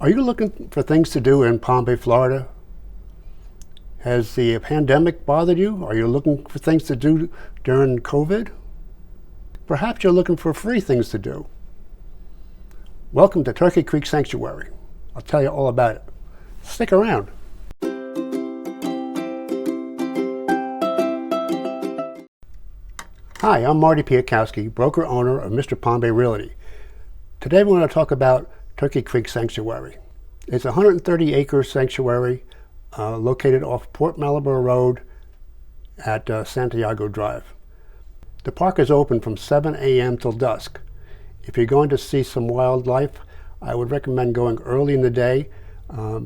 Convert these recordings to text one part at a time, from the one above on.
Are you looking for things to do in Palm Bay, Florida? Has the pandemic bothered you? Are you looking for things to do during COVID? Perhaps you're looking for free things to do. Welcome to Turkey Creek Sanctuary. I'll tell you all about it. Stick around. Hi, I'm Marty Piakowski, broker-owner of Mr. Palm Bay Realty. Today we're going to talk about Turkey Creek Sanctuary. It's a 130-acre sanctuary located off Port Malabur Road at Santiago Drive. The park is open from 7 a.m. till dusk. If you're going to see some wildlife, I would recommend going early in the day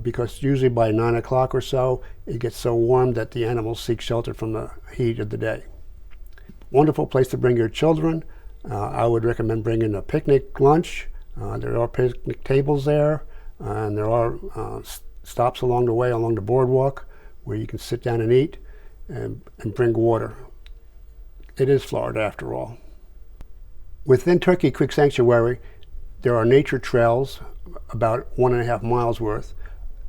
because usually by 9 o'clock or so, it gets so warm that the animals seek shelter from the heat of the day. Wonderful place to bring your children. I would recommend bringing a picnic lunch. There are picnic tables there, and there are stops along the way, along the boardwalk, where you can sit down and eat and bring water. It is Florida after all. Within Turkey Creek Sanctuary, there are nature trails, about 1.5 miles worth,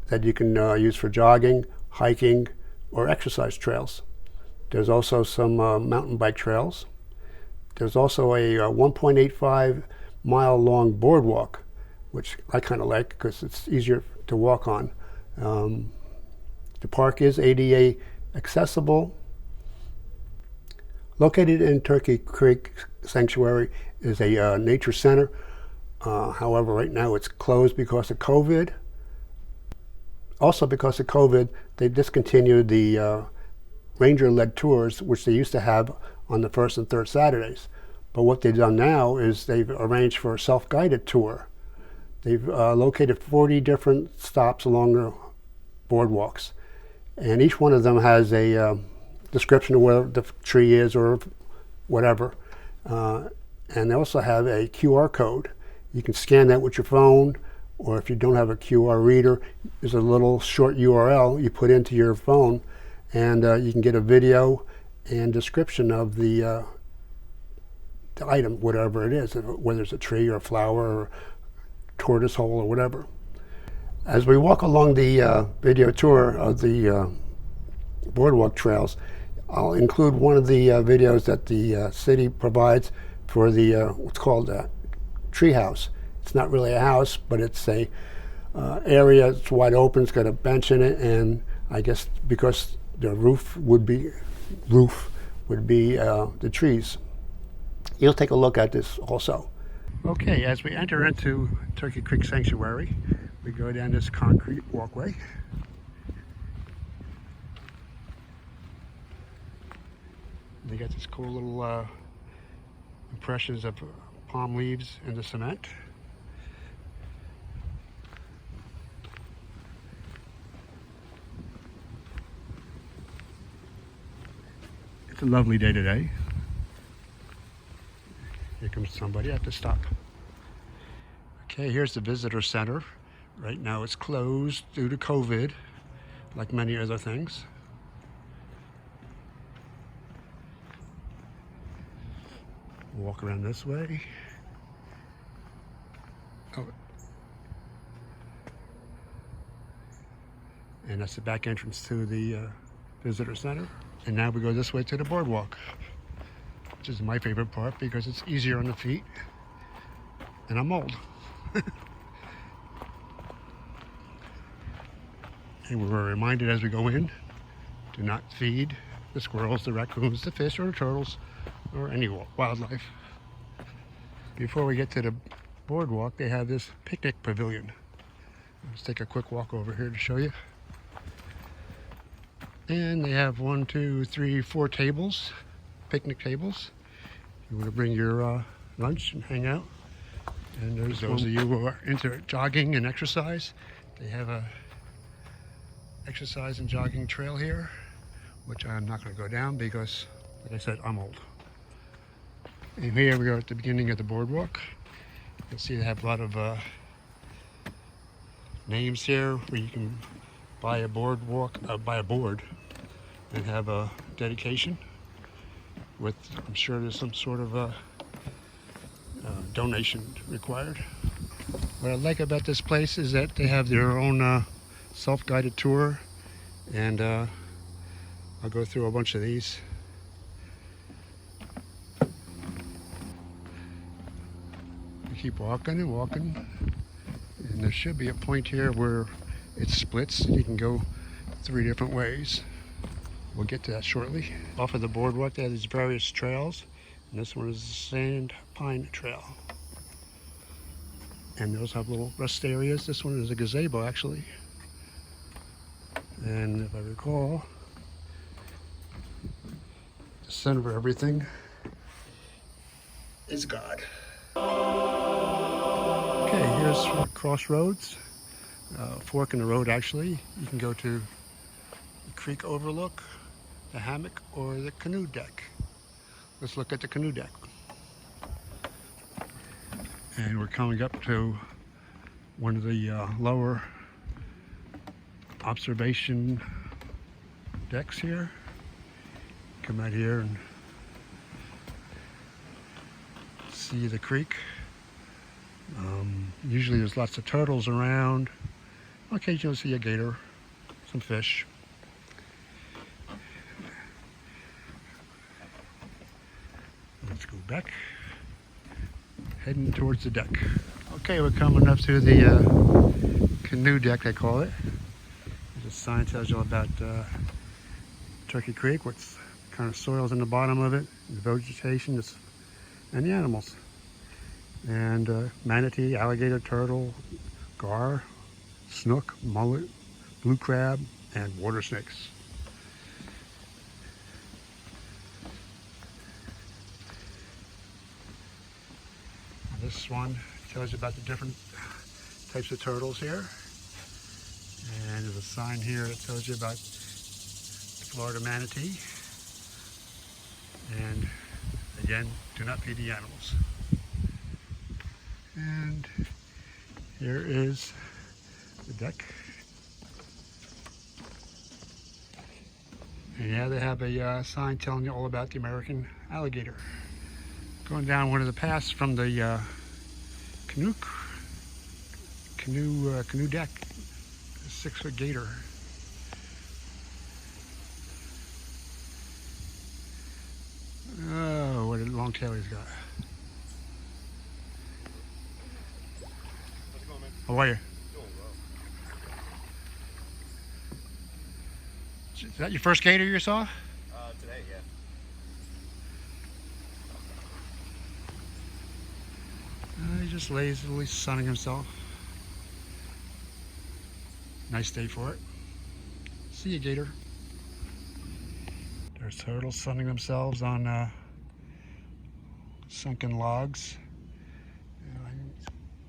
that you can use for jogging, hiking, or exercise trails. There's also some mountain bike trails. There's also a 1.85 mile long boardwalk, which I kind of like because it's easier to walk on. The park is ADA accessible. Located in Turkey Creek Sanctuary is a nature center. However, right now it's closed because of COVID. Also because of COVID, they discontinued the ranger-led tours, which they used to have on the first and third Saturdays. But what they've done now is they've arranged for a self-guided tour. They've located 40 different stops along the boardwalks. And each one of them has a description of where the tree is or whatever. And they also have a QR code. You can scan that with your phone, or if you don't have a QR reader, there's a little short URL you put into your phone, and you can get a video and description of the item, whatever it is, whether it's a tree or a flower or tortoise hole or whatever. As we walk along the video tour of the boardwalk trails, I'll include one of the videos that the city provides for the what's called a tree house. It's not really a house, but it's a area. It's wide open. It's got a bench in it, and I guess because the roof would be the trees. You'll take a look at this also. Okay, as we enter into Turkey Creek Sanctuary, we go down this concrete walkway. They got this cool little impressions of palm leaves in the cement. It's a lovely day today. Here comes somebody at the stop. Okay, here's the visitor center. Right now it's closed due to COVID, like many other things. Walk around this way. Oh. And that's the back entrance to the visitor center. And now we go this way to the boardwalk, which is my favorite part because it's easier on the feet, and I'm old. And we're reminded as we go in, do not feed the squirrels, the raccoons, the fish, or the turtles, or any wildlife. Before we get to the boardwalk, they have this picnic pavilion. Let's take a quick walk over here to show you. And they have 1, 2, 3, 4 tables, picnic tables. You want to bring your lunch and hang out. And there's those of you who are into jogging and exercise. They have a exercise and jogging trail here, which I'm not going to go down because, like I said, I'm old. And here we are at the beginning of the boardwalk. You'll see they have a lot of names here where you can buy a board and have a dedication with, I'm sure there's some sort of donation required. What I like about this place is that they have their own self-guided tour, and I'll go through a bunch of these. You keep walking and walking, and there should be a point here where it splits. You can go 3 different ways. We'll get to that shortly. Off of the boardwalk, there are these various trails, and this one is the Sand Pine Trail. And those have little rest areas. This one is a gazebo, actually. And if I recall, the center of everything is God. Okay, here's Crossroads, fork in the road, actually. You can go to the creek overlook, the hammock, or the canoe deck. Let's look at the canoe deck. And we're coming up to one of the lower observation decks here. Come out here and see the creek. Usually there's lots of turtles around. Occasionally you'll see a gator, some fish. Let's go back. Heading towards the deck. Okay, we're coming up to the canoe deck, they call it. There's a sign that tells you all about Turkey Creek, what kind of soil's in the bottom of it, the vegetation, and the animals. And manatee, alligator, turtle, gar, snook, mullet, blue crab, and water snakes. This one tells you about the different types of turtles here. And there's a sign here that tells you about the Florida manatee. And again, do not feed the animals. And here is the deck. And yeah, they have a sign telling you all about the American alligator. Going down one of the paths from the canoe deck, a 6-foot gator. Oh, what a long tail he's got. How's it going, man? How are you? Doing well. Is that your first gator you saw? Today, yeah. He's just lazily sunning himself. Nice day for it. See you, gator. There's turtles sunning themselves on sunken logs. And I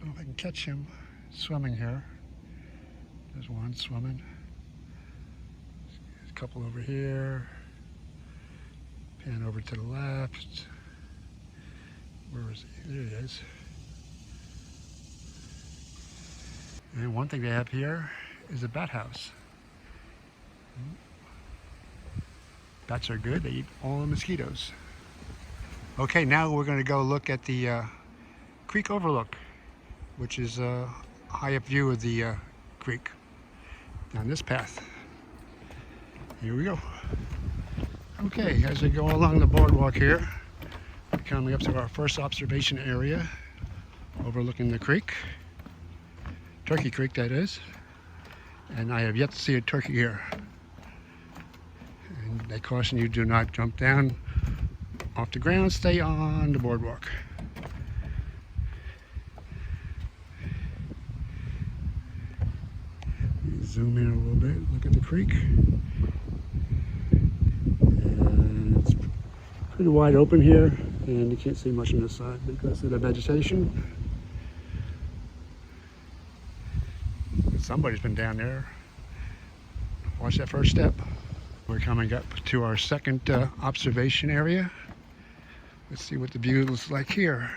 don't know if I can catch him swimming here. There's one swimming. There's a couple over here. Pan over to the left. Where is he? There he is. And one thing they have here is a bat house. Bats are good, they eat all the mosquitoes. Okay, now we're going to go look at the creek overlook, which is a high up view of the creek down this path. Here we go. Okay, as we go along the boardwalk here, we're coming up to our first observation area overlooking the creek. Turkey Creek, that is. And I have yet to see a turkey here. And they caution you, do not jump down off the ground, stay on the boardwalk. Zoom in a little bit, look at the creek. And it's pretty wide open here, and you can't see much on this side because of the vegetation. Somebody's been down there. Watch that first step. We're coming up to our second observation area. Let's see what the view looks like here.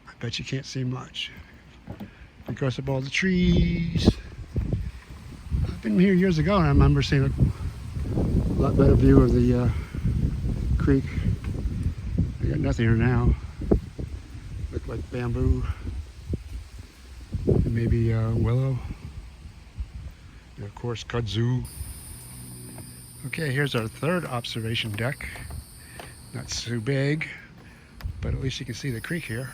I bet you can't see much because of all the trees. I've been here years ago and I remember seeing a lot better view of the creek. I got nothing here now. Look like bamboo. maybe willow. And of course, kudzu. Okay, here's our third observation deck. Not so big, but at least you can see the creek here.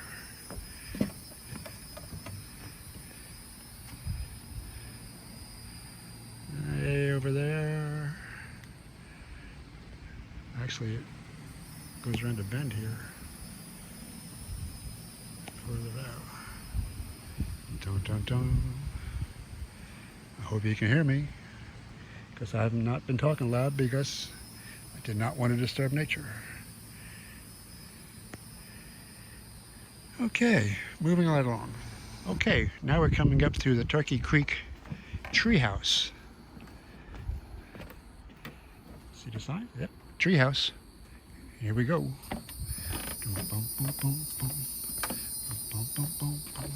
Way over there. Actually, it goes around a bend here. Further out. Dun dun dun. I hope you can hear me, because I have not been talking loud because I did not want to disturb nature. Okay, moving right along. Okay, now we're coming up to the Turkey Creek Treehouse. See the sign? Yep, treehouse. Here we go. Boom, boom, boom, boom, boom. Boom, boom, boom, boom.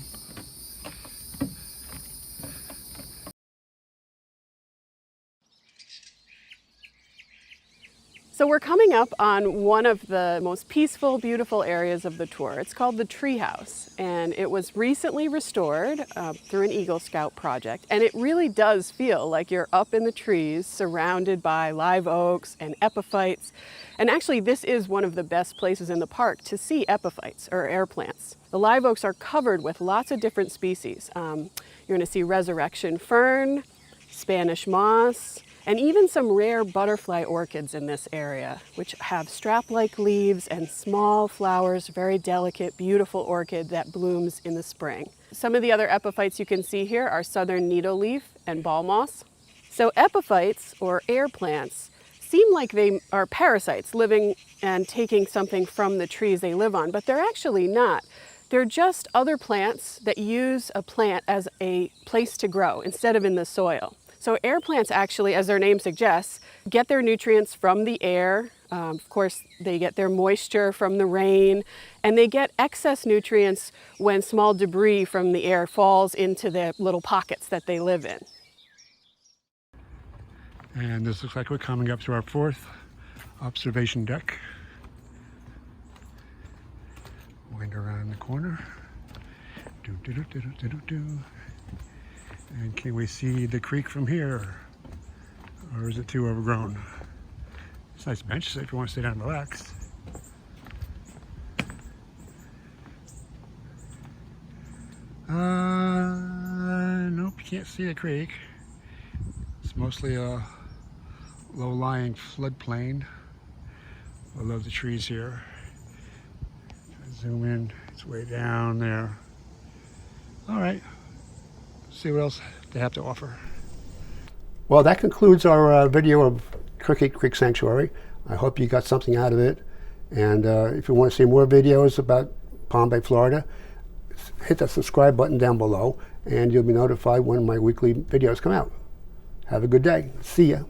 So we're coming up on one of the most peaceful, beautiful areas of the tour. It's called the Treehouse, and it was recently restored through an Eagle Scout project. And it really does feel like you're up in the trees, surrounded by live oaks and epiphytes. And actually, this is one of the best places in the park to see epiphytes, or air plants. The live oaks are covered with lots of different species. You're going to see resurrection fern, Spanish moss, and even some rare butterfly orchids in this area, which have strap-like leaves and small flowers, very delicate, beautiful orchid that blooms in the spring. Some of the other epiphytes you can see here are southern needleleaf and ball moss. So epiphytes, or air plants, seem like they are parasites living and taking something from the trees they live on, but they're actually not. They're just other plants that use a plant as a place to grow instead of in the soil. So air plants actually, as their name suggests, get their nutrients from the air. Of course, they get their moisture from the rain, and they get excess nutrients when small debris from the air falls into the little pockets that they live in. And this looks like we're coming up to our fourth observation deck. Wind around the corner. Do, do, do, do, do, do, do. And can we see the creek from here? Or is it too overgrown? It's nice benches if you want to sit down and relax. Nope, you can't see the creek. It's mostly a low-lying floodplain below the trees here. Zoom in, it's way down there. All right. See what else they have to offer. Well, that concludes our video of Turkey Creek Sanctuary. I hope you got something out of it. And if you want to see more videos about Palm Bay, Florida, hit that subscribe button down below, and you'll be notified when my weekly videos come out. Have a good day. See ya.